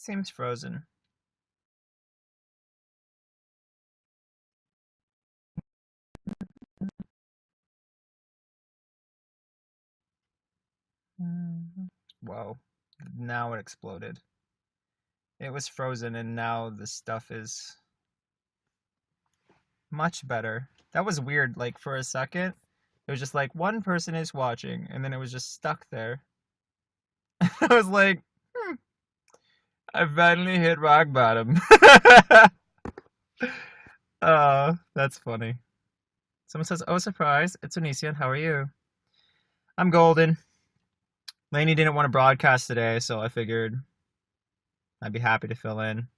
Seems frozen. Whoa. Now it exploded. It was frozen and now the stuff is much better. That was weird. Like for a second, it was just like one person is watching and then it was just stuck there. I was like, I finally hit rock bottom. Oh, that's funny. Someone says, "Oh, surprise! It's Onision. How are you?" I'm golden. Lainey didn't want to broadcast today, so I figured I'd be happy to fill in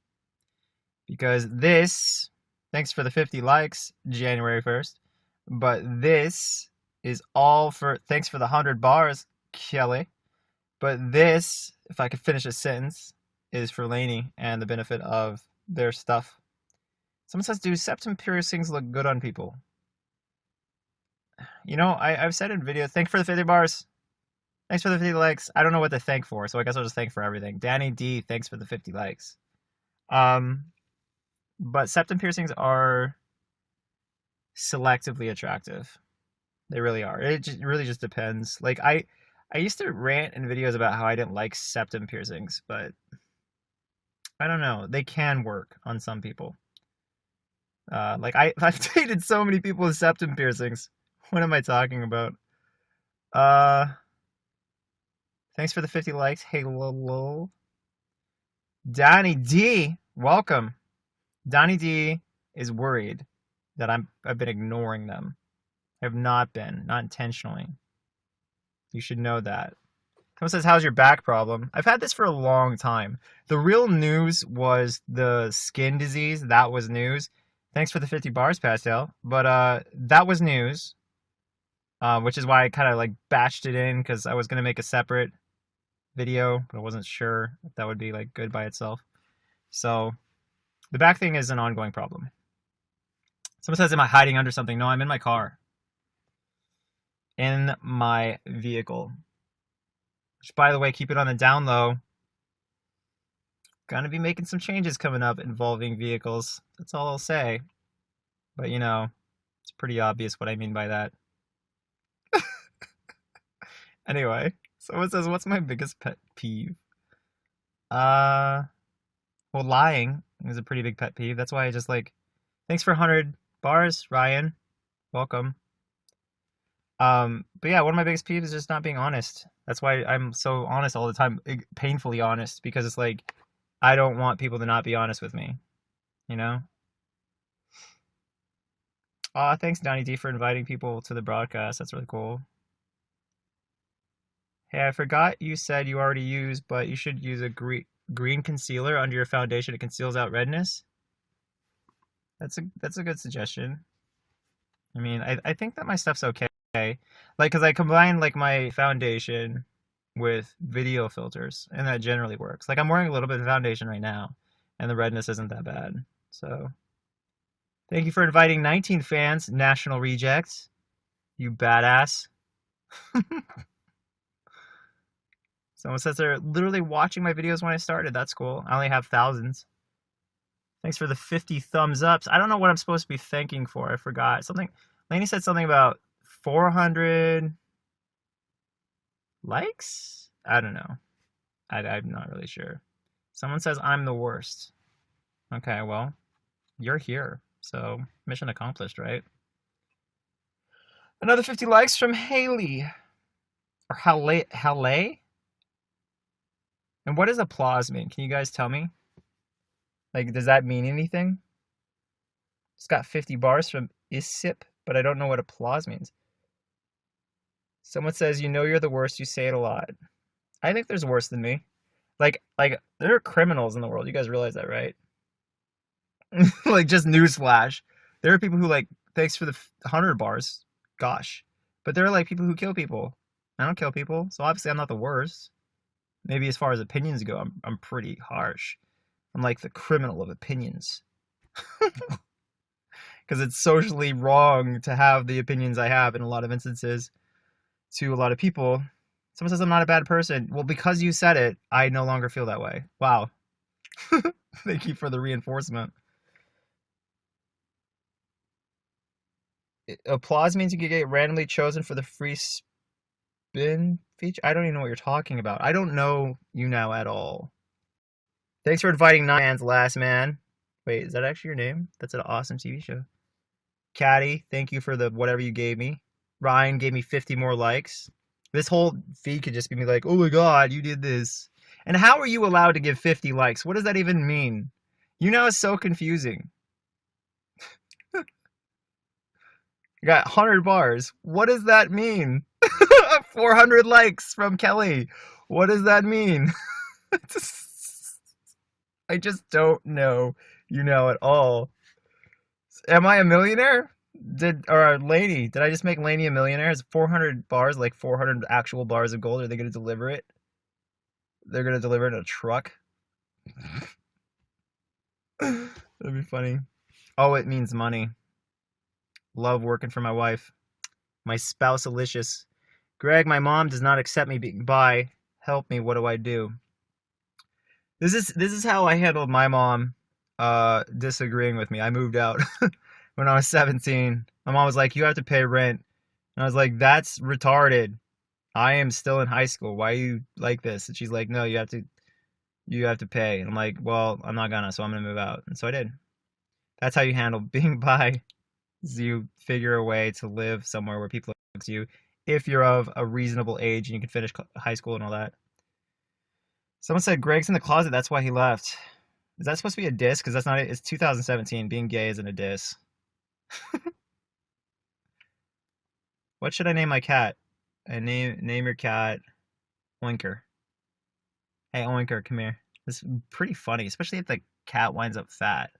because this. Thanks for the 50 likes, January 1st. But this is all for. Thanks for the 100 bars, Kelly. But this, if I could finish a sentence, is for Lainey and the benefit of their stuff. Someone says, "Do septum piercings look good on people?" You know, I've said in video, thank for the 50 bars. Thanks for the 50 likes. I don't know what to thank for, so I guess I'll just thank for everything. Danny D, thanks for the 50 likes. But septum piercings are selectively attractive. They really are. It really just depends. Like I used to rant in videos about how I didn't like septum piercings, but I don't know. They can work on some people. Like I've dated so many people with septum piercings. What am I talking about? Uh, Thanks for the 50 likes. Hey, lol. Donnie D, welcome. Donnie D is worried that I've been ignoring them. I have not been, not intentionally. You should know that. Someone says, "How's your back problem?" I've had this for a long time. The real news was the skin disease. That was news. Thanks for the 50 bars, Pastel. But that was news, which is why I kind of like batched it in because I was gonna make a separate video, but I wasn't sure if that would be like good by itself. So the back thing is an ongoing problem. Someone says, "Am I hiding under something?" No, I'm in my car. In my vehicle. Which, by the way, keep it on the down low. Gonna be making some changes coming up involving vehicles. That's all I'll say. But you know, it's pretty obvious what I mean by that. Anyway, someone says, "What's my biggest pet peeve?" Uh, well, lying is a pretty big pet peeve. That's why I just like, thanks for 100 bars, Ryan. Welcome. But yeah, one of my biggest peeves is just not being honest. That's why I'm so honest all the time, painfully honest, because it's like I don't want people to not be honest with me, you know? Thanks Donnie D for inviting people to the broadcast. That's really cool. Hey, I forgot you said you already use, but you should use a green concealer under your foundation. It conceals out redness. That's a good suggestion. I mean, I think that my stuff's okay. Like, cause I combine like my foundation with video filters, and that generally works. Like, I'm wearing a little bit of foundation right now, and the redness isn't that bad. So, thank you for inviting 19 fans, National Rejects. You badass. Someone says they're literally watching my videos when I started. That's cool. I only have thousands. Thanks for the 50 thumbs ups. I don't know what I'm supposed to be thanking for. I forgot. Something. Lainey said something about 400 likes? I don't know. I'm not really sure. Someone says I'm the worst. Okay, well, you're here. So, mission accomplished, right? Another 50 likes from Haley. Or Haley? And what does applause mean? Can you guys tell me? Like, does that mean anything? It's got 50 bars from Isip, but I don't know what applause means. Someone says, "You know you're the worst, you say it a lot." I think there's worse than me. Like there are criminals in the world. You guys realize that, right? Like, just newsflash. There are people who like, thanks for the 100 bars. Gosh. But there are like people who kill people. I don't kill people, so obviously I'm not the worst. Maybe as far as opinions go, I'm pretty harsh. I'm like the criminal of opinions. Because it's socially wrong to have the opinions I have in a lot of instances to a lot of people. Someone says I'm not a bad person. Well, because you said it, I no longer feel that way. Wow. Thank you for the reinforcement. Applause means you can get randomly chosen for the free spin feature. I don't even know what you're talking about. I don't know you now at all. Thanks for inviting Nine Man's Last Man. Wait, is that actually your name? That's an awesome TV show. Caddy, thank you for the whatever you gave me. Ryan gave me 50 more likes. This whole feed could just be me like, oh my god, you did this. And how are you allowed to give 50 likes? What does that even mean? You know, it's so confusing. You got 100 bars. What does that mean? 400 likes from Kelly. What does that mean? I just don't know you know at all. Am I a millionaire? Or a Laney? Did I just make Laney a millionaire? Is 400 bars like 400 actual bars of gold? Are they going to deliver it? They're going to deliver it in a truck? That'd be funny. Oh, it means money. Love working for my wife. My spouse Alicious. Greg, my mom does not accept me being bi. Help me, what do I do? This is how I handled my mom disagreeing with me. I moved out when I was 17. My mom was like, "You have to pay rent." And I was like, "That's retarded. I am still in high school. Why are you like this?" And she's like, "No, you have to pay." And I'm like, "Well, I'm not gonna, so I'm gonna move out." And so I did. That's how you handle being bi. Is you figure a way to live somewhere where people look to you if you're of a reasonable age and you can finish high school and all that. Someone said Greg's in the closet. That's why he left. Is that supposed to be a diss? Because that's not it. It's 2017. Being gay isn't a diss. What should I name my cat? And name your cat Oinker. Hey Oinker, come here. This is pretty funny, especially if the cat winds up fat.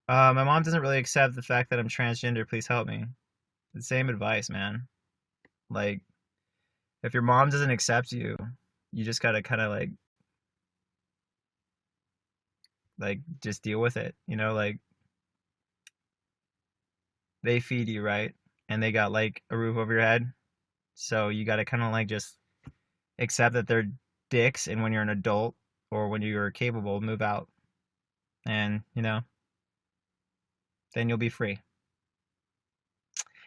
My mom doesn't really accept the fact that I'm transgender. Please help me. The same advice, man. Like, if your mom doesn't accept you, you just gotta kind of like just deal with it. You know, like they feed you, right? And they got like a roof over your head. So you gotta kind of like just accept that they're dicks, and when you're an adult or when you're capable, move out. And, you know, then you'll be free.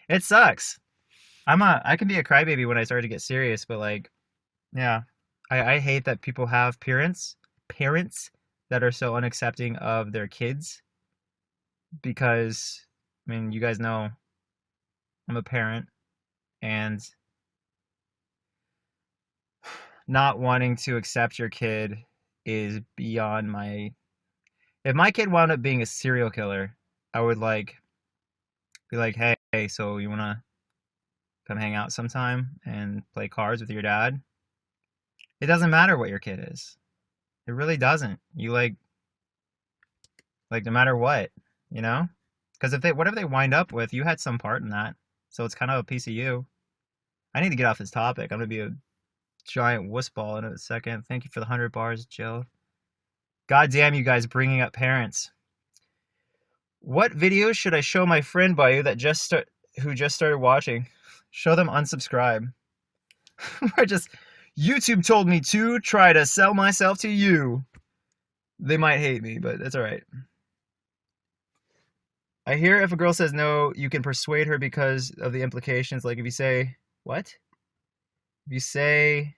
It sucks. I can be a crybaby when I start to get serious, but like, yeah. I hate that people have parents that are so unaccepting of their kids because I mean, you guys know I'm a parent and not wanting to accept your kid is beyond my if my kid wound up being a serial killer, I would like be like, "Hey, so you want to come hang out sometime and play cards with your dad?" It doesn't matter what your kid is. It really doesn't. You like no matter what, you know? Because if they whatever they wind up with, you had some part in that. So it's kind of a piece of you. I need to get off this topic. I'm gonna be a giant wuss ball in a second. Thank you for the 100 bars, Jill. God damn you guys bringing up parents. What videos should I show my friend by you that who just started watching? Show them unsubscribe. I just YouTube told me to try to sell myself to you. They might hate me, but that's all right. I hear if a girl says no, you can persuade her because of the implications. Like if you say, what? If you say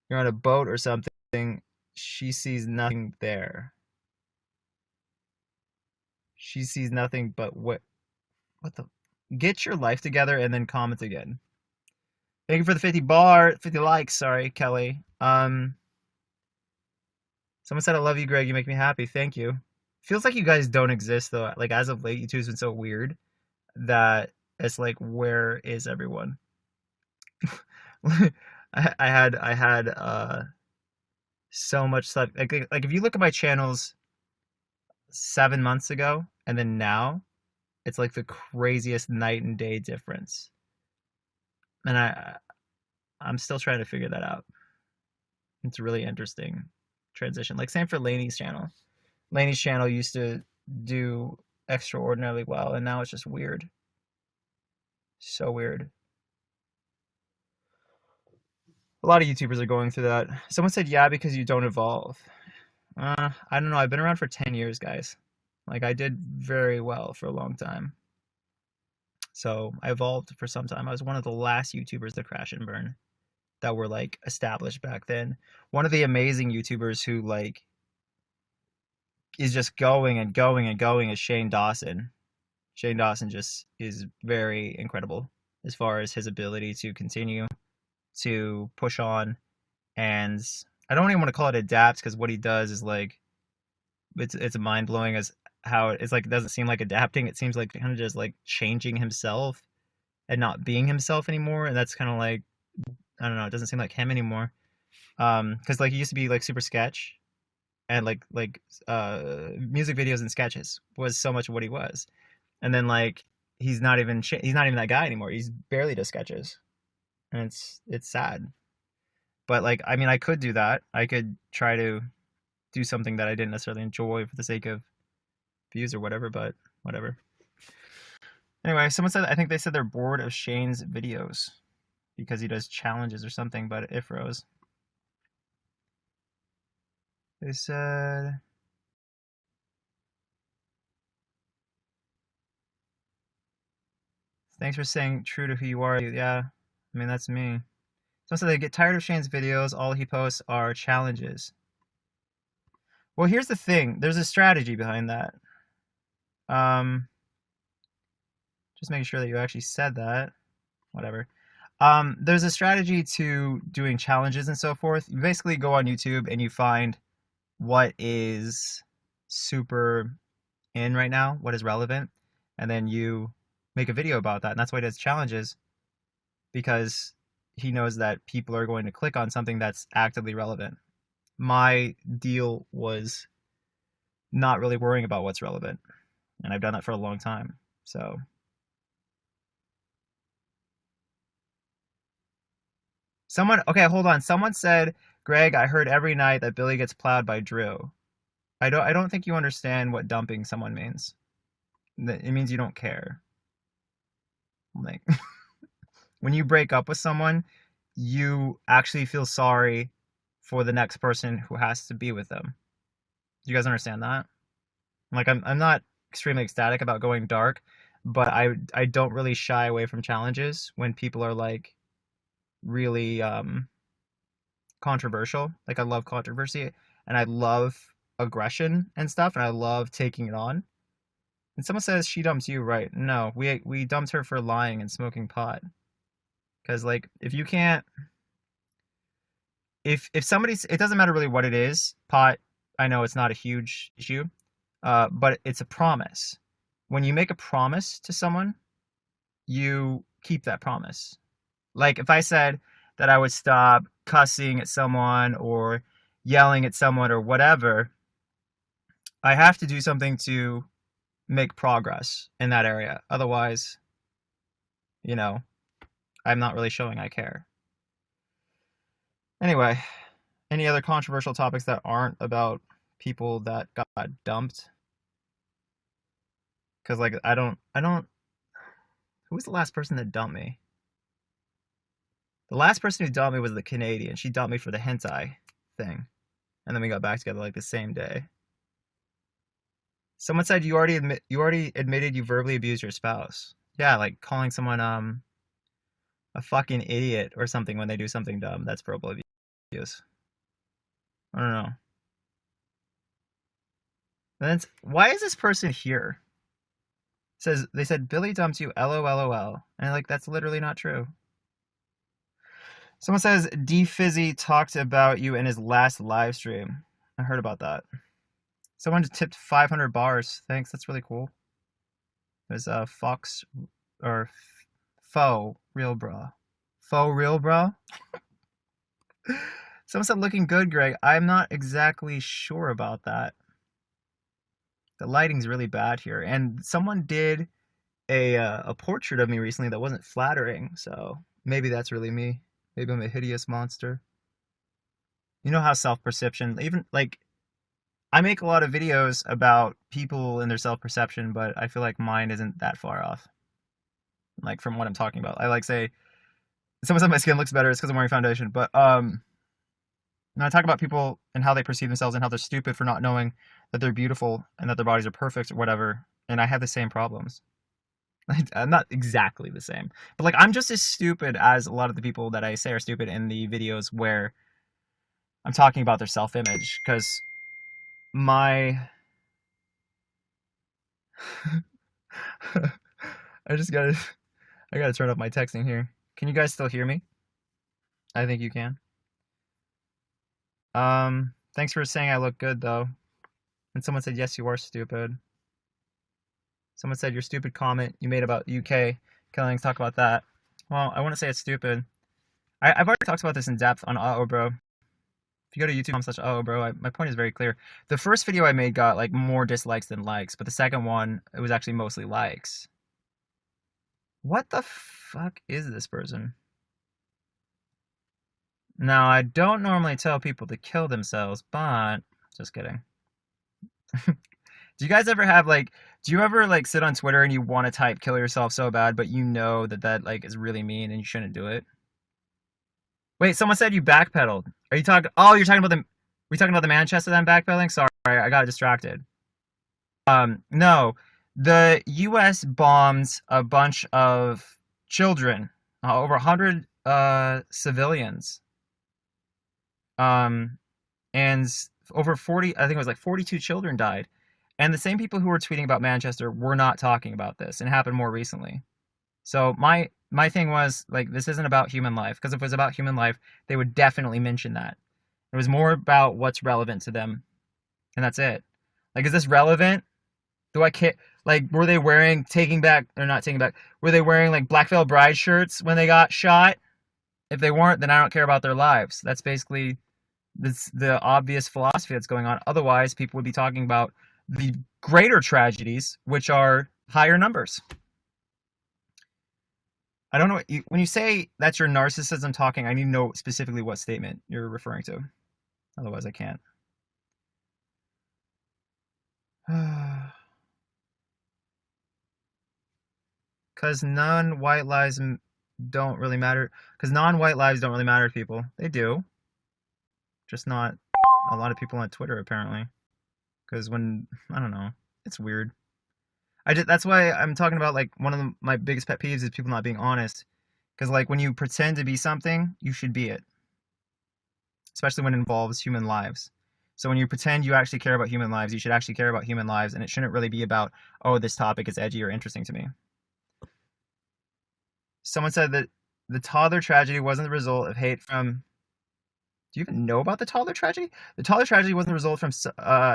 you're on a boat or something, she sees nothing there. She sees nothing but what the? Get your life together and then comment again. Thank you for the 50 likes, sorry, Kelly. Someone said I love you, Greg, you make me happy. Thank you. Feels like you guys don't exist though. Like as of late, YouTube's been so weird that it's like, where is everyone? I had so much stuff. Like if you look at my channels 7 months ago and then now, it's like the craziest night and day difference. And I'm still trying to figure that out. It's really interesting transition. Like same for Laney's channel. Laney's channel used to do extraordinarily well, and now it's just weird. So weird. A lot of YouTubers are going through that. Someone said, yeah, because you don't evolve. I don't know. I've been around for 10 years, guys. Like, I did very well for a long time. So I evolved for some time. I was one of the last YouTubers to crash and burn that were like established back then. One of the amazing YouTubers who like is just going and going and going is Shane Dawson. Shane Dawson just is very incredible as far as his ability to continue to push on. And I don't even want to call it adapt because what he does is like it's mind blowing as how it's like it doesn't seem like adapting. It seems like kind of just like changing himself and not being himself anymore. And that's kind of like I don't know. It doesn't seem like him anymore. Because like he used to be like super sketch and music videos and sketches was so much of what he was. And then like he's not even that guy anymore. He's barely does sketches, and it's sad. But like I mean, I could do that. I could try to do something that I didn't necessarily enjoy for the sake of views or whatever. But whatever. Anyway, someone said I think they said they're bored of Shane's videos because he does challenges or something. But it froze. They said thanks for staying true to who you are. Yeah, I mean that's me. So they get tired of Shane's videos. All he posts are challenges. Well, here's the thing. There's a strategy behind that. Um, just making sure that you actually said that. Whatever. There's a strategy to doing challenges and so forth. You basically go on YouTube and you find what is super in right now, what is relevant, and then you make a video about that. And that's why he does challenges, because he knows that people are going to click on something that's actively relevant. My deal was not really worrying about what's relevant, and I've done that for a long time. So okay, hold on. Someone said, Greg, I heard every night that Billy gets plowed by Drew. I don't think you understand what dumping someone means. It means you don't care. Like when you break up with someone, you actually feel sorry for the next person who has to be with them. Do you guys understand that? Like I'm not extremely ecstatic about going dark, but I don't really shy away from challenges when people are like really controversial. Like I love controversy and I love aggression and stuff and I love taking it on. And someone says she dumps you, right? No, we dumped her for lying and smoking pot. Cuz like if you can't if somebody's it doesn't matter really what it is. Pot, I know it's not a huge issue. But it's a promise. When you make a promise to someone, you keep that promise. Like if I said that I would stop cussing at someone or yelling at someone or whatever, I have to do something to make progress in that area. Otherwise, you know, I'm not really showing I care. Anyway, any other controversial topics that aren't about people that got dumped? Because like I don't. Who was the last person that dumped me? The last person who dumped me was the Canadian. She dumped me for the hentai thing, and then we got back together like the same day. Someone said you already admitted you verbally abused your spouse. Yeah, like calling someone a fucking idiot or something when they do something dumb. That's verbal abuse. I don't know. And then why is this person here? Says they said Billy dumped you. LOLOL. And like that's literally not true. Someone says D Fizzy talked about you in his last live stream. I heard about that. Someone tipped 500 bars. Thanks, that's really cool. There's a Fox or Faux Real Bra. Faux Real Bra? Someone said looking good, Greg. I'm not exactly sure about that. The lighting's really bad here. And someone did a portrait of me recently that wasn't flattering, so maybe that's really me. Maybe I'm a hideous monster. You know how self-perception, even like I make a lot of videos about people and their self-perception, but I feel like mine isn't that far off. Like from what I'm talking about. I like say Someone said my skin looks better. It's because I'm wearing foundation. But when I talk about people and how they perceive themselves and how they're stupid for not knowing that they're beautiful and that their bodies are perfect or whatever, and I have the same problems. I'm not exactly the same, but like I'm just as stupid as a lot of the people that I say are stupid in the videos where I'm talking about their self-image. Because my I just gotta I gotta turn up my texting here. Can you guys still hear me? I think you can. Thanks for saying I look good though. And someone said yes, you are stupid. Someone said your stupid comment you made about UK killings. Talk about that. Well, I wouldn't say it's stupid. I've already talked about this in depth on Bro. If you go to youtube.com/, bro, my point is very clear. The first video I made got like more dislikes than likes, but the second one, it was actually mostly likes. What the fuck is this person? Now, I don't normally tell people to kill themselves, but just kidding. Do you guys ever have like, do you ever like sit on Twitter and you want to type kill yourself so bad, but you know that that like is really mean and you shouldn't do it? Wait, someone said you backpedaled. Are you talking? Oh, you're talking about the. We talking about the Manchester then backpedaling? Sorry, I got distracted. No, the U.S. bombs a bunch of children, over 100 civilians, um, and over 40. I think it was like 42 children died. And the same people who were tweeting about Manchester were not talking about this, and it happened more recently. So my thing was like this isn't about human life, because if it was about human life, they would definitely mention that. It was more about what's relevant to them, and that's it. Like, is this relevant? Do I care? Like, were they wearing taking back or not taking back? Were they wearing like Black Veil Bride shirts when they got shot? If they weren't, then I don't care about their lives. That's basically the obvious philosophy that's going on. Otherwise, people would be talking about the greater tragedies, which are higher numbers. I don't know what when you say that's your narcissism talking. I need to know specifically what statement you're referring to. Otherwise, I can't. Because non-white lives don't really matter. Because non-white lives don't really matter to people. They do, just not a lot of people on Twitter apparently. Because when I don't know, it's weird. That's why I'm talking about like one of my biggest pet peeves is people not being honest. Because like when you pretend to be something, you should be it, especially when it involves human lives. So when you pretend you actually care about human lives, you should actually care about human lives, and it shouldn't really be about, oh, this topic is edgy or interesting to me. Someone said that the toddler tragedy wasn't the result of hate from. Do you even know about the toddler tragedy? The toddler tragedy wasn't the result from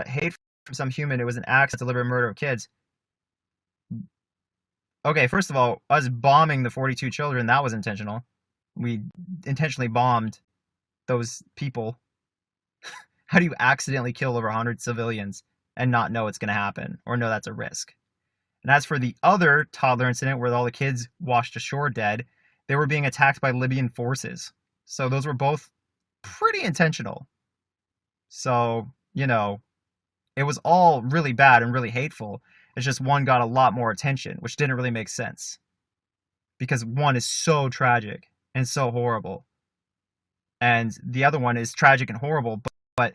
hate from some human. It was an act of deliberate murder of kids. Okay, first of all, us bombing the 42 children, that was intentional. We intentionally bombed those people. How do you accidentally kill over 100 civilians and not know it's going to happen or know that's a risk? And as for the other toddler incident where all the kids washed ashore dead, they were being attacked by Libyan forces. So those were both pretty intentional. So, it was all really bad and really hateful. It's just one got a lot more attention, which didn't really make sense. Because one is so tragic and so horrible. And the other one is tragic and horrible, but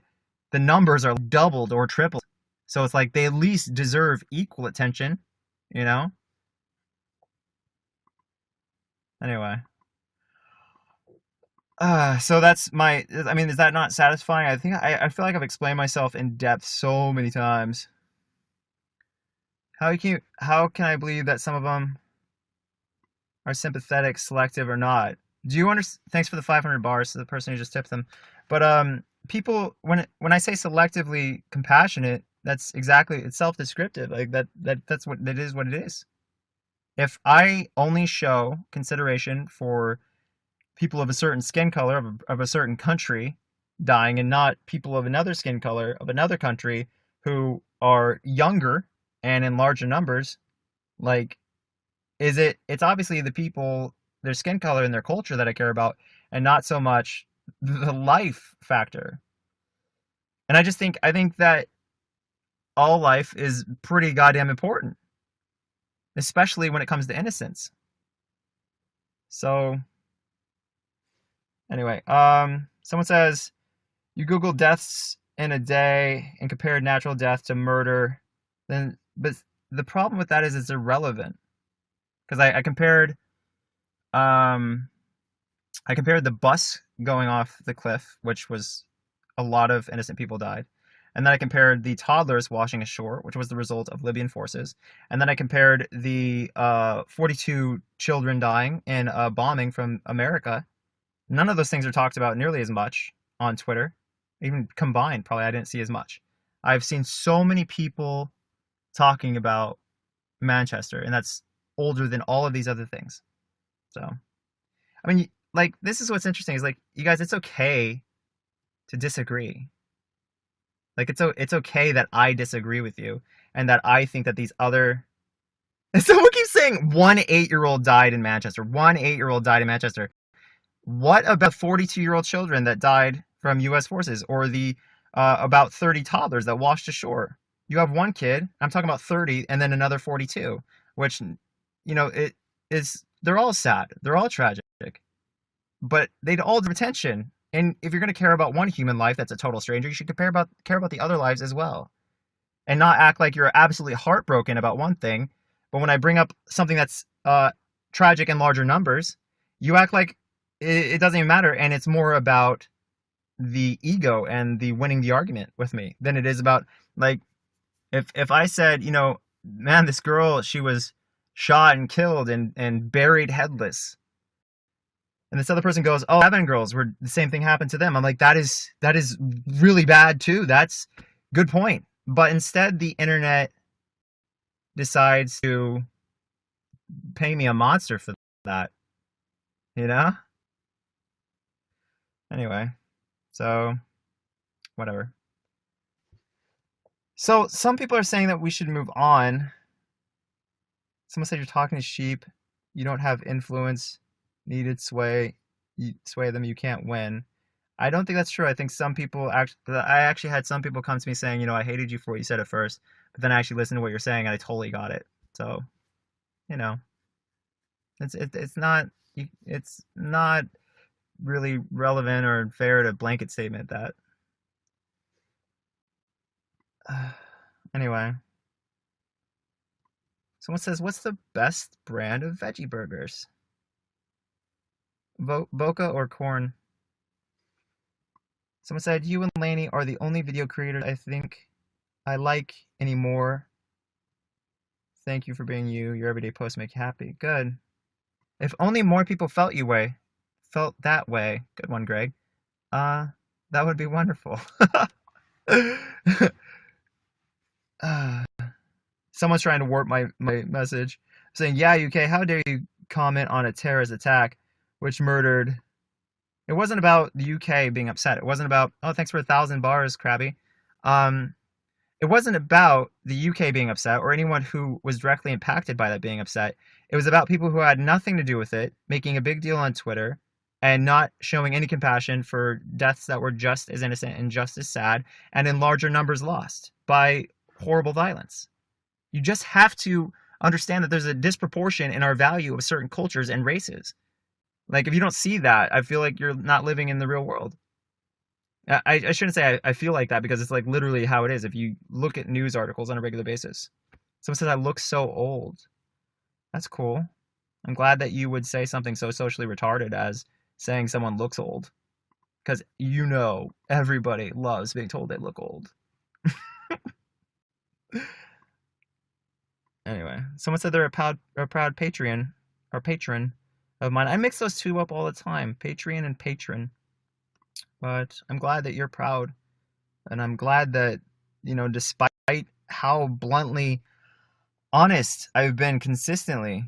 the numbers are doubled or tripled. So it's like they at least deserve equal attention, you know? Anyway. So that's I mean, is that not satisfying? I feel like I've explained myself in depth so many times. How can I believe that some of them are sympathetic, selective, or not? Do you understand? Thanks for the 500 bars to the person who just tipped them. But people, when I say selectively compassionate, that's exactly, it's self-descriptive. Like that's what it is. What it is. If I only show consideration for people of a certain skin color of a certain country dying, and not people of another skin color of another country who are younger and in larger numbers, like, it's obviously the people, their skin color and their culture that I care about, and not so much the life factor. And I think that all life is pretty goddamn important, especially when it comes to innocence. So Anyway, someone says you Google deaths in a day and compared natural death to murder, then but the problem with that is it's irrelevant because um I compared the bus going off the cliff, which was a lot of innocent people died. And then I compared the toddlers washing ashore, which was the result of Libyan forces. And then I compared the 42 children dying in a bombing from America. None of those things are talked about nearly as much on Twitter. Even combined, probably I didn't see as much. I've seen so many people talking about Manchester, and that's older than all of these other things. So, I mean, like, this is what's interesting is like, you guys, it's okay to disagree. Like, it's okay that I disagree with you and that I think that these other. Someone keeps saying 1 8-year-old died in Manchester. 1 8-year-old died in Manchester. What about 42-year-old children that died from U.S. forces, or the about 30 toddlers that washed ashore? You have one kid. I'm talking about 30, and then another 42, which, it is. They're all sad. They're all tragic, but they'd all deserve attention. And if you're going to care about one human life that's a total stranger, you should care about the other lives as well, and not act like you're absolutely heartbroken about one thing, but when I bring up something that's tragic in larger numbers, you act like it doesn't even matter, and it's more about the ego and the winning the argument with me than it is about, like, if I said, man, this girl, she was shot and killed and buried headless, and this other person goes, oh, 7 girls were the same thing happened to them. I'm like, that is really bad too. That's good point. But instead, the internet decides to pay me a monster for that, you know? Anyway, so whatever. So some people are saying that we should move on. Someone said you're talking to sheep. You don't have influence, needed sway. You sway them, you can't win. I don't think that's true. I think some people I actually had some people come to me saying, I hated you for what you said at first, but then I actually listened to what you're saying and I totally got it. So, you know, it's not really relevant or fair to blanket statement that. Anyway, someone says, what's the best brand of veggie burgers? Boca or corn? Someone said, you and Laney are the only video creators I think I like anymore. Thank you for being you. Your everyday posts make you happy. Good. If only more people felt that way. Good one, Greg. That would be wonderful. Someone's trying to warp my message, saying, yeah, UK, how dare you comment on a terrorist attack which murdered. It wasn't about the UK being upset. It wasn't about, oh, thanks for 1,000 bars, Krabby. It wasn't about the UK being upset or anyone who was directly impacted by that being upset. It was about people who had nothing to do with it, making a big deal on Twitter and not showing any compassion for deaths that were just as innocent and just as sad and in larger numbers lost by horrible violence. You just have to understand that there's a disproportion in our value of certain cultures and races. Like, if you don't see that, I feel like you're not living in the real world. I shouldn't say I feel like that, because it's like literally how it is if you look at news articles on a regular basis. Someone says I look so old. That's cool. I'm glad that you would say something so socially retarded as saying someone looks old, because everybody loves being told they look old. Anyway, someone said they're a proud patron of mine. I mix those two up all the time, Patreon and patron. But I'm glad that you're proud, and I'm glad that, despite how bluntly honest I've been consistently,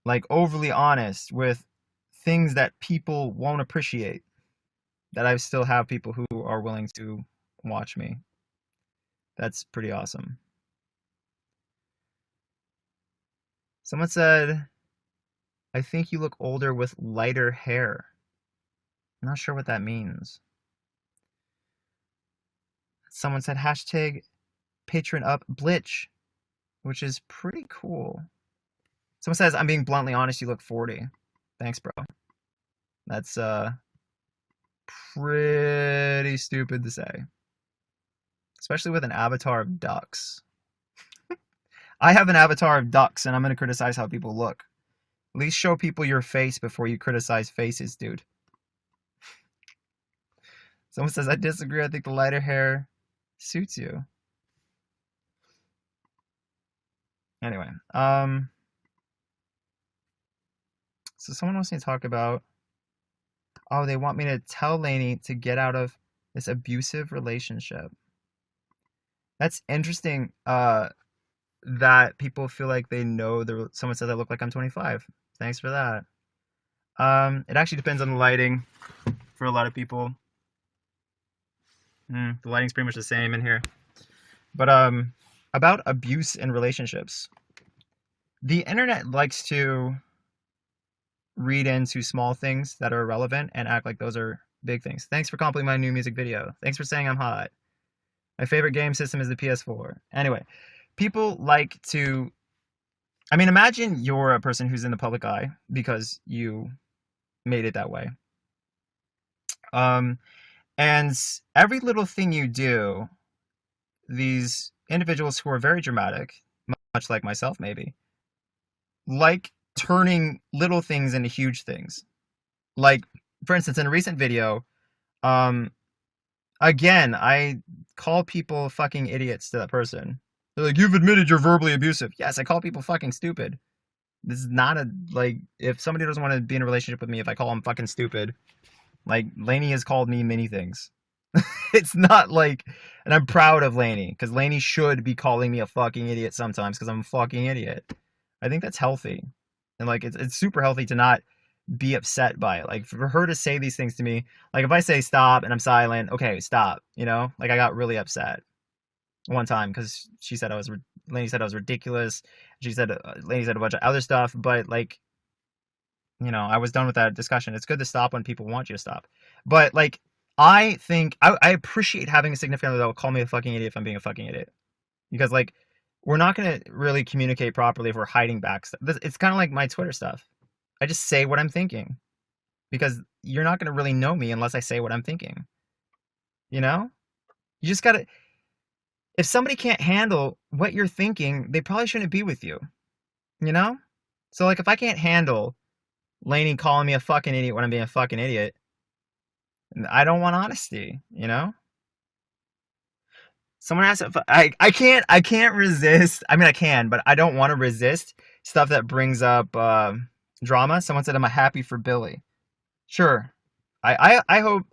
like overly honest with things that people won't appreciate, that I still have people who are willing to watch me. That's pretty awesome. Someone said, I think you look older with lighter hair. I'm not sure what that means. Someone said hashtag patron up Blitch, which is pretty cool. Someone says, I'm being bluntly honest, you look 40. Thanks, bro. That's pretty stupid to say, especially with an avatar of ducks. I have an avatar of ducks, and I'm gonna criticize how people look. At least show people your face before you criticize faces, dude. Someone says I disagree. I think the lighter hair suits you. Anyway, so someone wants me to talk about. Oh, they want me to tell Lainey to get out of this abusive relationship. That's interesting. That people feel like they know someone says I look like I'm 25. Thanks for that. It actually depends on the lighting for a lot of people. The lighting's pretty much the same in here. But about abuse in relationships. The internet likes to read into small things that are irrelevant and act like those are big things. Thanks for complimenting my new music video. Thanks for saying I'm hot. My favorite game system is the PS4. Anyway, people like to. I mean, imagine you're a person who's in the public eye because you made it that way. And every little thing you do, these individuals who are very dramatic, much like myself maybe, like turning little things into huge things. Like, for instance, in a recent video, again, I call people fucking idiots to that person. They're like, you've admitted you're verbally abusive. Yes, I call people fucking stupid. This is not like, if somebody doesn't want to be in a relationship with me, if I call them fucking stupid, like, Lainey has called me many things. It's not like, and I'm proud of Lainey, because Lainey should be calling me a fucking idiot sometimes, because I'm a fucking idiot. I think that's healthy. And, like, it's super healthy to not be upset by it. Like, for her to say these things to me, like, if I say stop and I'm silent, okay, stop, you know? Like, I got really upset one time because Lainey said I was ridiculous. Lainey said a bunch of other stuff, but, like, you know, I was done with that discussion. It's good to stop when people want you to stop. But, like, I think I appreciate having a significant other that will call me a fucking idiot if I'm being a fucking idiot. Because, like, we're not going to really communicate properly if we're hiding back stuff. It's kind of like my Twitter stuff. I just say what I'm thinking. Because you're not going to really know me unless I say what I'm thinking. You know? You just got to. If somebody can't handle what you're thinking, they probably shouldn't be with you. You know? So, like, if I can't handle Lainey calling me a fucking idiot when I'm being a fucking idiot, I don't want honesty, you know? Someone asked if I can't resist. I mean, I can, but I don't want to resist stuff that brings up drama. Someone said I'm a happy for Billy. Sure. I hope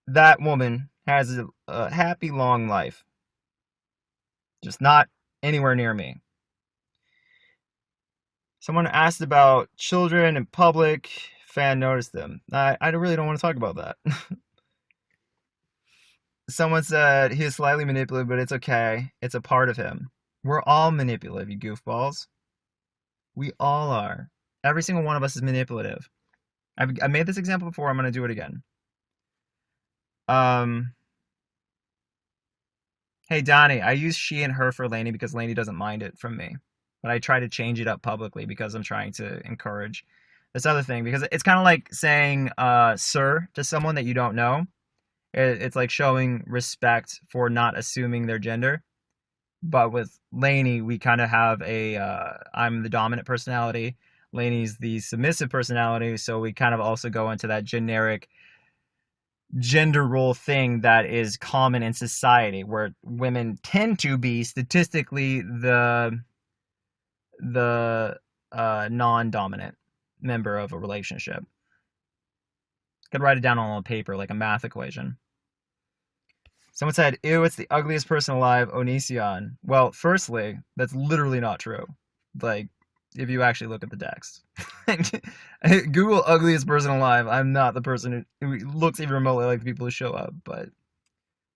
that woman has a happy long life. Just not anywhere near me. Someone asked about children in public. Fan noticed them. I really don't want to talk about that. Someone said he is slightly manipulative, but it's okay. It's a part of him. We're all manipulative, you goofballs. We all are. Every single one of us is manipulative. I made this example before. I'm going to do it again. Hey, Donnie, I use she and her for Lainey because Lainey doesn't mind it from me. But I try to change it up publicly because I'm trying to encourage this other thing. Because it's kind of like saying sir to someone that you don't know. It's like showing respect for not assuming their gender. But with Lainey, we kind of have I'm the dominant personality. Lainey's the submissive personality. So we kind of also go into that generic gender role thing that is common in society, where women tend to be statistically the non-dominant member of a relationship. Could write it down on a paper like a math equation. Someone said, ew, it's the ugliest person alive, Onision. Well, firstly, that's literally not true. Like, if you actually look at the text. Google ugliest person alive. I'm not the person who looks even remotely like the people who show up, but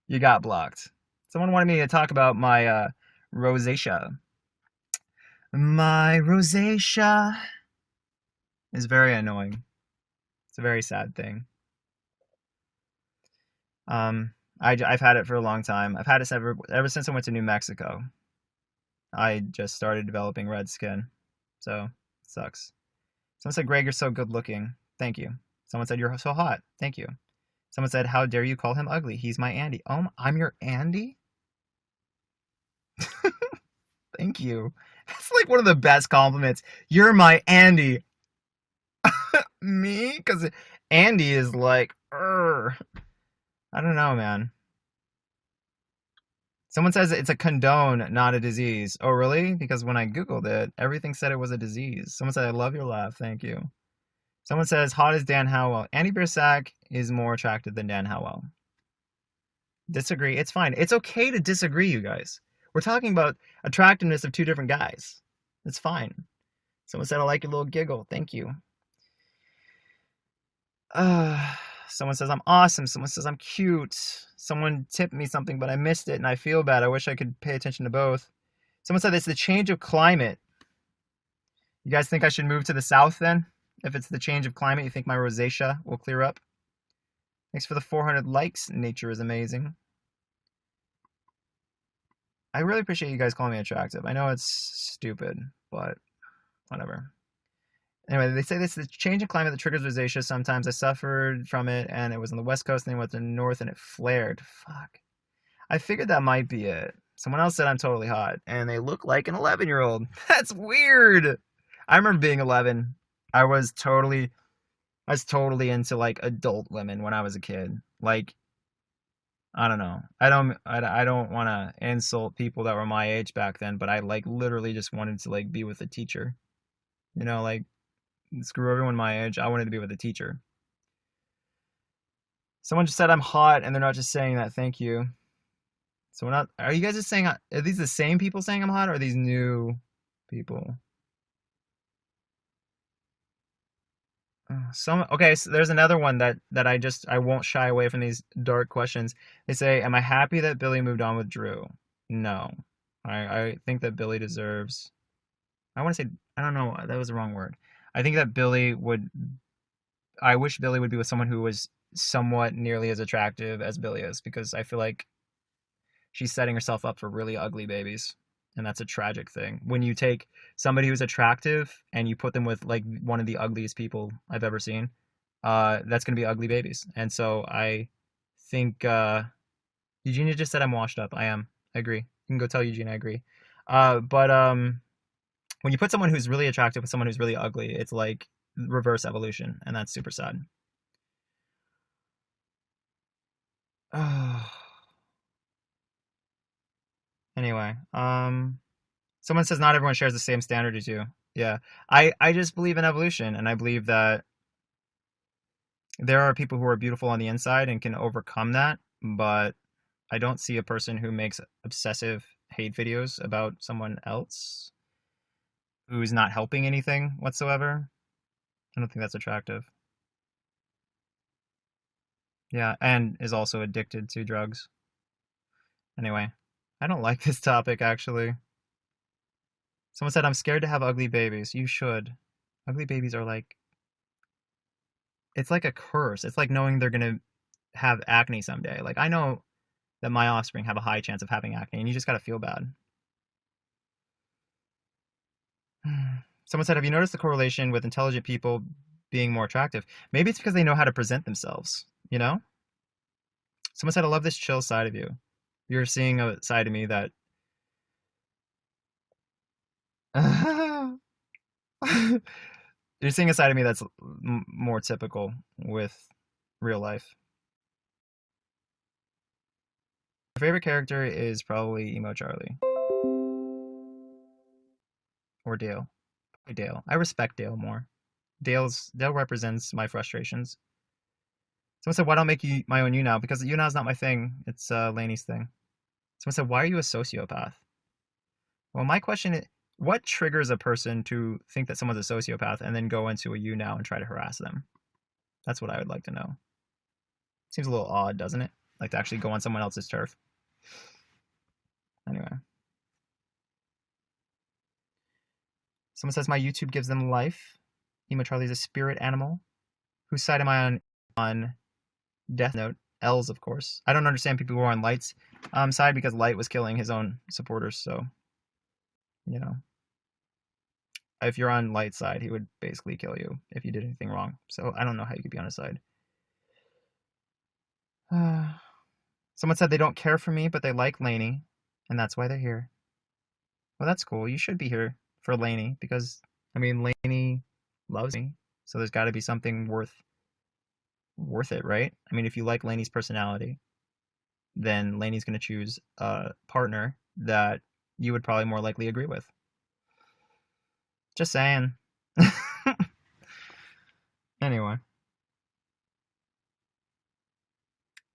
you got blocked. Someone wanted me to talk about my rosacea. My rosacea is very annoying. It's a very sad thing. I've had it for a long time. I've had it ever since I went to New Mexico. I just started developing red skin. So, it sucks. Someone said, Greg, you're so good looking. Thank you. Someone said, you're so hot. Thank you. Someone said, how dare you call him ugly? He's my Andy. Oh, I'm your Andy? Thank you. That's like one of the best compliments. You're my Andy. Me? Because Andy is like, I don't know, man. Someone says it's a condone, not a disease. Oh, really? Because when I Googled it, everything said it was a disease. Someone said, I love your laugh. Thank you. Someone says, hot as Dan Howell. Andy Biersack is more attractive than Dan Howell. Disagree. It's fine. It's okay to disagree, you guys. We're talking about attractiveness of two different guys. It's fine. Someone said, I like your little giggle. Thank you. Someone says, I'm awesome. Someone says, I'm cute. Someone tipped me something, but I missed it and I feel bad. I wish I could pay attention to both. Someone said, it's the change of climate. You guys think I should move to the south then? If it's the change of climate, you think my rosacea will clear up? Thanks for the 400 likes. Nature is amazing. I really appreciate you guys calling me attractive. I know it's stupid, but whatever. Anyway, they say this is the change in climate that triggers rosacea. Sometimes I suffered from it, and it was on the west coast, and then went to the north, and it flared. Fuck. I figured that might be it. Someone else said I'm totally hot, and they look like an 11-year-old. That's weird. I remember being 11. I was totally into like adult women when I was a kid. Like, I don't know. I don't want to insult people that were my age back then, but I like literally just wanted to like be with a teacher. You know, like screw everyone my age. I wanted to be with a teacher. Someone just said I'm hot, and they're not just saying that. Thank you. So we're not. Are you guys just saying? Are these the same people saying I'm hot, or are these new people? Okay, so there's another one that I won't shy away from these dark questions. They say, "Am I happy that Billy moved on with Drew?" No, I think that Billy deserves. I want to say I don't know. That was the wrong word. I think that Billy would. I wish Billy would be with someone who was somewhat nearly as attractive as Billy is, because I feel like she's setting herself up for really ugly babies. And that's a tragic thing. When you take somebody who's attractive and you put them with like one of the ugliest people I've ever seen, that's gonna be ugly babies. And so I think Eugenia just said I'm washed up. I am. I agree. You can go tell Eugenia I agree. But when you put someone who's really attractive with someone who's really ugly, it's like reverse evolution, and that's super sad. Anyway, someone says not everyone shares the same standard as you. Yeah, I just believe in evolution, and I believe that there are people who are beautiful on the inside and can overcome that, but I don't see a person who makes obsessive hate videos about someone else who's not helping anything whatsoever. I don't think that's attractive. Yeah, and is also addicted to drugs. Anyway, I don't like this topic actually. Someone said I'm scared to have ugly babies. You should. Ugly babies are like it's like a curse. It's like knowing they're gonna have acne someday. Like I know that my offspring have a high chance of having acne, and you just gotta feel bad. Someone said, have you noticed the correlation with intelligent people being more attractive? Maybe it's because they know how to present themselves, you know? Someone said, I love this chill side of you. You're seeing a side of me that you're seeing a side of me that's more typical with real life. My favorite character is probably Emo Charlie or Dale. Probably Dale. I respect Dale more. Dale represents my frustrations. Someone said, why don't I make you my own you now? Because you now is not my thing. It's Lainey's thing. Someone said, why are you a sociopath? Well, my question is, what triggers a person to think that someone's a sociopath and then go into a you now and try to harass them? That's what I would like to know. Seems a little odd, doesn't it? Like to actually go on someone else's turf. Anyway. Someone says, my YouTube gives them life. Emo Charlie's a spirit animal. Whose side am I on Death Note? L's, of course. I don't understand people who are on Light's side because Light was killing his own supporters, so, you know. if you're on light side, he would basically kill you if you did anything wrong. So I don't know how you could be on his side. Someone said they don't care for me, but they like Lainey, and that's why they're here. Well, that's cool. You should be here for Lainey because I mean Lainey loves me, so there's got to be something worth it, right? I mean, if you like Lainey's personality, then Lainey's going to choose a partner that you would probably more likely agree with. Just saying. Anyway,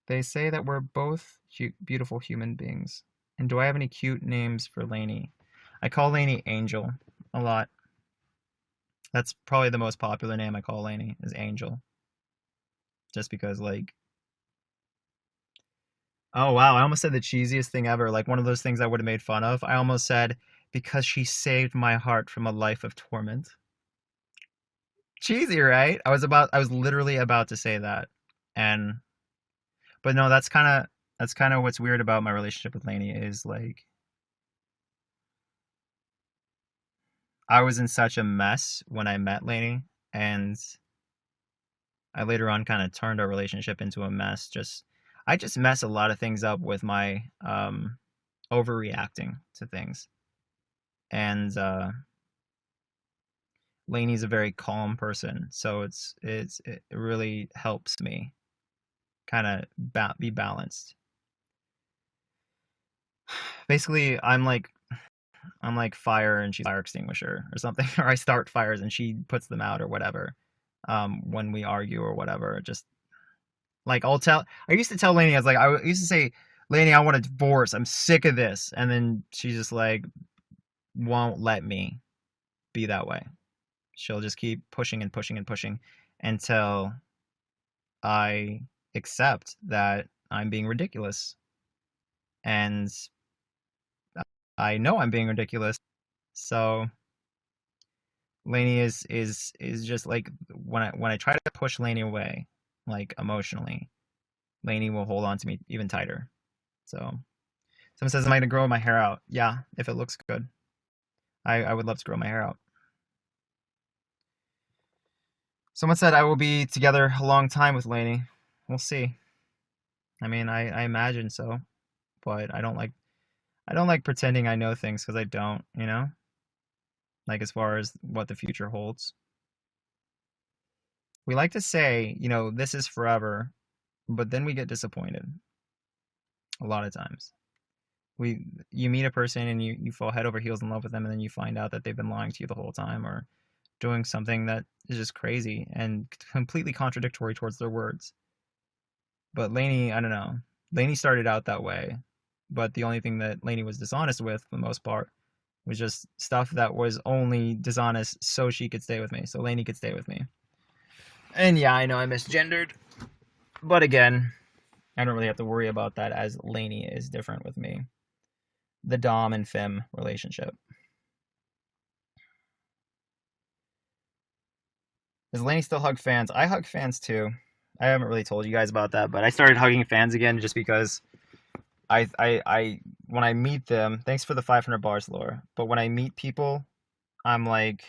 they say that we're both beautiful human beings. And do I have any cute names for Lainey? I call Lainey Angel a lot. That's probably the most popular name I call Lainey is Angel. Just because like oh wow, I almost said the cheesiest thing ever, like one of those things I would have made fun of. I almost said because she saved my heart from a life of torment. Cheesy, right? I was literally about to say that. And but no, that's kind of what's weird about my relationship with Lainey is like I was in such a mess when I met Lainey and I later on kind of turned our relationship into a mess. I just mess a lot of things up with my overreacting to things. And Lainey's a very calm person, so it really helps me kind of be balanced. Basically, I'm like fire and she's fire extinguisher or something, or I start fires and she puts them out or whatever. When we argue or whatever, just like I used to tell Lainey, I used to say, Lainey, I want a divorce. I'm sick of this, and then she just like won't let me be that way. She'll just keep pushing and pushing and pushing until I accept that I'm being ridiculous. And I know I'm being ridiculous. So Lainey is just like when I try to push Lainey away, like emotionally, Lainey will hold on to me even tighter. So someone says, "Am I gonna grow my hair out?" Yeah, if it looks good. I would love to grow my hair out. Someone said I will be together a long time with Lainey. We'll see. I mean, I imagine so, but I don't like pretending I know things because I don't, you know? Like as far as what the future holds. We like to say, you know, this is forever, but then we get disappointed a lot of times. You meet a person and you fall head over heels in love with them and then you find out that they've been lying to you the whole time or doing something that is just crazy and completely contradictory towards their words. But Lainey, I don't know. Lainey started out that way, but the only thing that Lainey was dishonest with, for the most part, was just stuff that was only dishonest so she could stay with me, so Lainey could stay with me. And yeah, I know I misgendered, but again, I don't really have to worry about that as Lainey is different with me. The Dom and Fem relationship. Does Lainey still hug fans? I hug fans too. I haven't really told you guys about that, but I started hugging fans again just because when I meet them, thanks for the 500 bars, Laura. But when I meet people, I'm like,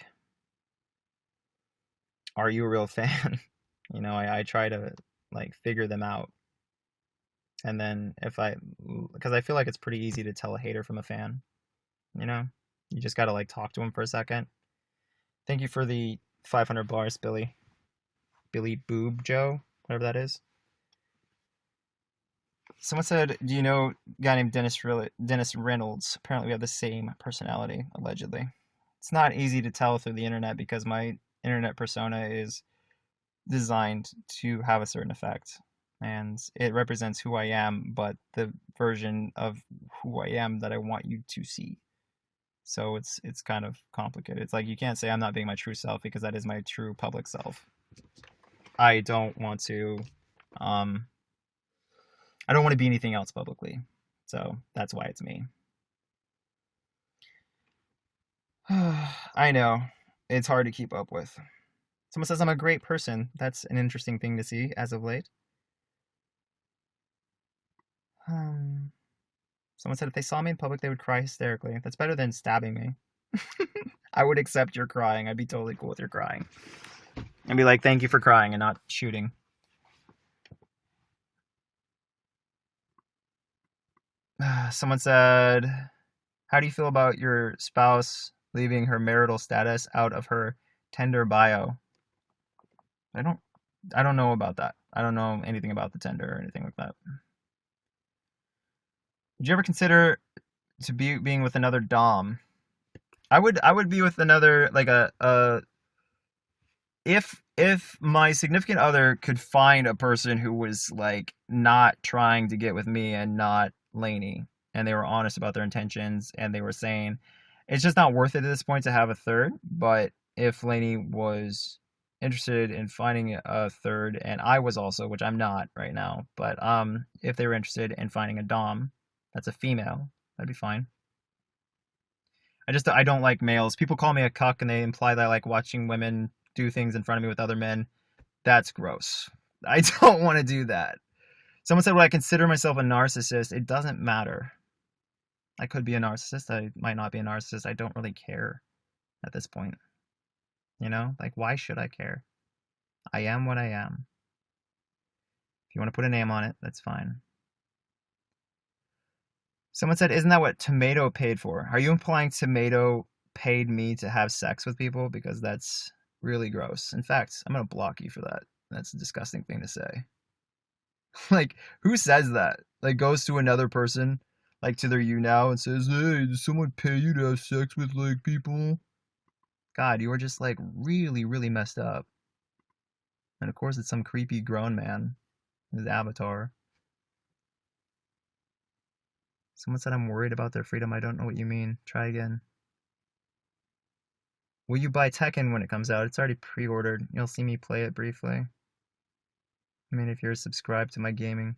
are you a real fan? You know, I try to like figure them out. And then because I feel like it's pretty easy to tell a hater from a fan, you know? You just gotta like talk to them for a second. Thank you for the 500 bars, Billy. Billy Boob Joe, whatever that is. Someone said, "Do you know a guy named Dennis Reynolds? Apparently, we have the same personality, allegedly." It's not easy to tell through the internet because my internet persona is designed to have a certain effect, and it represents who I am, but the version of who I am that I want you to see. So it's kind of complicated. It's like you can't say I'm not being my true self because that is my true public self. I don't want to um I don't want to be anything else publicly. So that's why it's me. I know. It's hard to keep up with. Someone says I'm a great person. That's an interesting thing to see as of late. Um, Someone said if they saw me in public, they would cry hysterically. That's better than stabbing me. I would accept your crying. I'd be totally cool with your crying. And be like, thank you for crying and not shooting. Someone said, how do you feel about your spouse leaving her marital status out of her Tinder bio? I don't I don't know about that. I don't know anything about the Tinder or anything like that. Would you ever consider being with another dom? I would be with another like a if my significant other could find a person who was like not trying to get with me and not Lainey, and they were honest about their intentions and they were saying it's just not worth it at this point to have a third. But if Lainey was interested in finding a third, and I was also, which I'm not right now, but if they were interested in finding a dom that's a female, that'd be fine. I don't like males. People call me a cuck and they imply that I like watching women do things in front of me with other men. That's gross. I don't want to do that. Someone said, would I consider myself a narcissist? It doesn't matter. I could be a narcissist. I might not be a narcissist. I don't really care at this point. You know, like, why should I care? I am what I am. If you want to put a name on it, that's fine. Someone said, isn't that what Tomato paid for? Are you implying Tomato paid me to have sex with people? Because that's really gross. In fact, I'm going to block you for that. That's a disgusting thing to say. Like, who says that? Like, goes to another person, like to their you now, and says, hey, did someone pay you to have sex with, like, people? God, you are just, like, really, really messed up. And of course, it's some creepy grown man, his avatar. Someone said I'm worried about their freedom. I don't know what you mean. Try again. Will you buy Tekken when it comes out? It's already pre-ordered. You'll see me play it briefly. I mean, if you're subscribed to my gaming.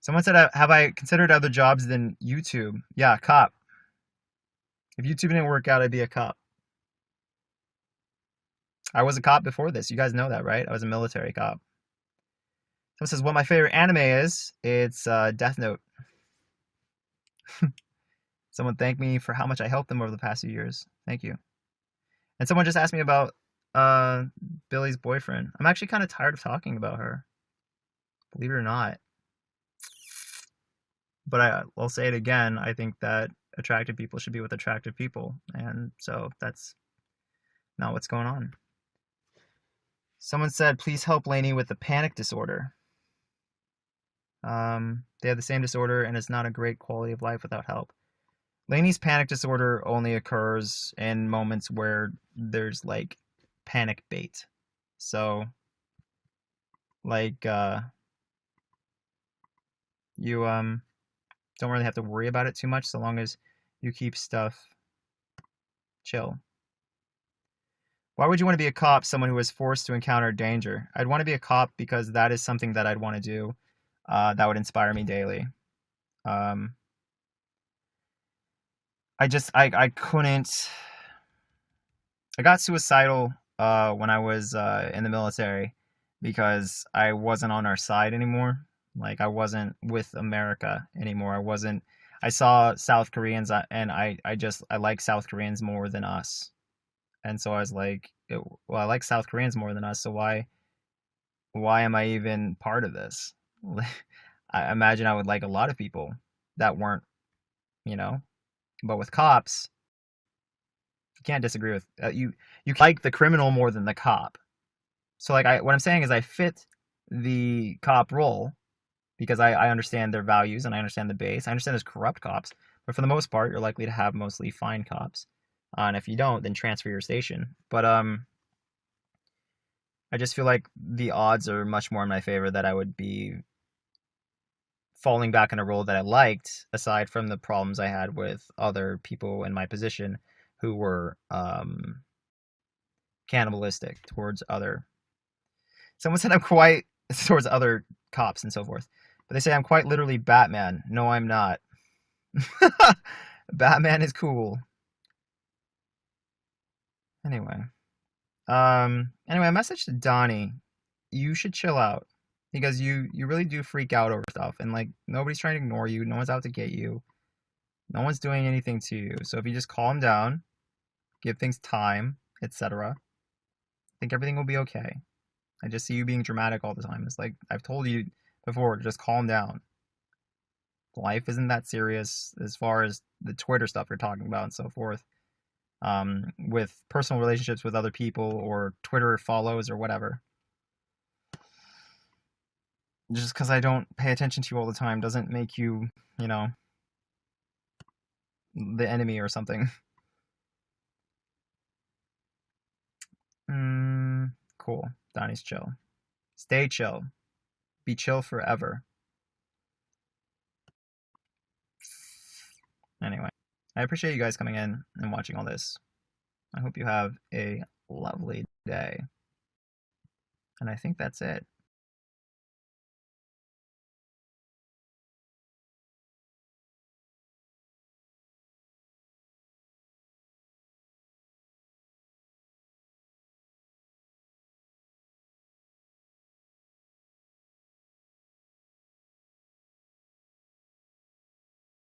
Someone said, have I considered other jobs than YouTube? Yeah, cop. If YouTube didn't work out, I'd be a cop. I was a cop before this. You guys know that, right? I was a military cop. Someone says, what my favorite anime is? It's Death Note. Someone thanked me for how much I helped them over the past few years. Thank you. And someone just asked me about Billy's boyfriend. I'm actually kind of tired of talking about her. Believe it or not. But I'll say it again. I think that attractive people should be with attractive people. And so that's not what's going on. Someone said, please help Lainey with the panic disorder. They have the same disorder and it's not a great quality of life without help. Lainey's panic disorder only occurs in moments where there's like panic bait. So like you don't really have to worry about it too much so long as you keep stuff chill. Why would you want to be a cop, someone who is forced to encounter danger? I'd want to be a cop because that is something that I'd want to do that would inspire me daily. I couldn't. I got suicidal when I was in the military because I wasn't on our side anymore. Like I wasn't with America anymore. I saw South Koreans and I like South Koreans more than us. And so I was like, well, I like South Koreans more than us, so why am I even part of this? I imagine I would like a lot of people that weren't, you know. But with cops, you can't disagree with you like the criminal more than the cop. So like what I'm saying is I fit the cop role because I understand their values and I understand the base. I understand there's corrupt cops, but for the most part, you're likely to have mostly fine cops. And if you don't, then transfer your station. But I just feel like the odds are much more in my favor that I would be falling back in a role that I liked, aside from the problems I had with other people in my position who were cannibalistic towards other. Someone said I'm quite towards other cops and so forth, but they say I'm quite literally Batman. No, I'm not. Batman is cool. Anyway, anyway, a message to Donnie: you should chill out because you really do freak out over stuff, and like nobody's trying to ignore you. No one's out to get you. No one's doing anything to you. So if you just calm down, give things time, etc., I think everything will be okay. I just see you being dramatic all the time. It's like I've told you before, just calm down. Life isn't that serious as far as the Twitter stuff you're talking about and so forth. With personal relationships with other people or Twitter follows or whatever. Just because I don't pay attention to you all the time doesn't make you, you know, the enemy or something. Cool. Donnie's chill. Stay chill. Be chill forever. Anyway, I appreciate you guys coming in and watching all this. I hope you have a lovely day. And I think that's it.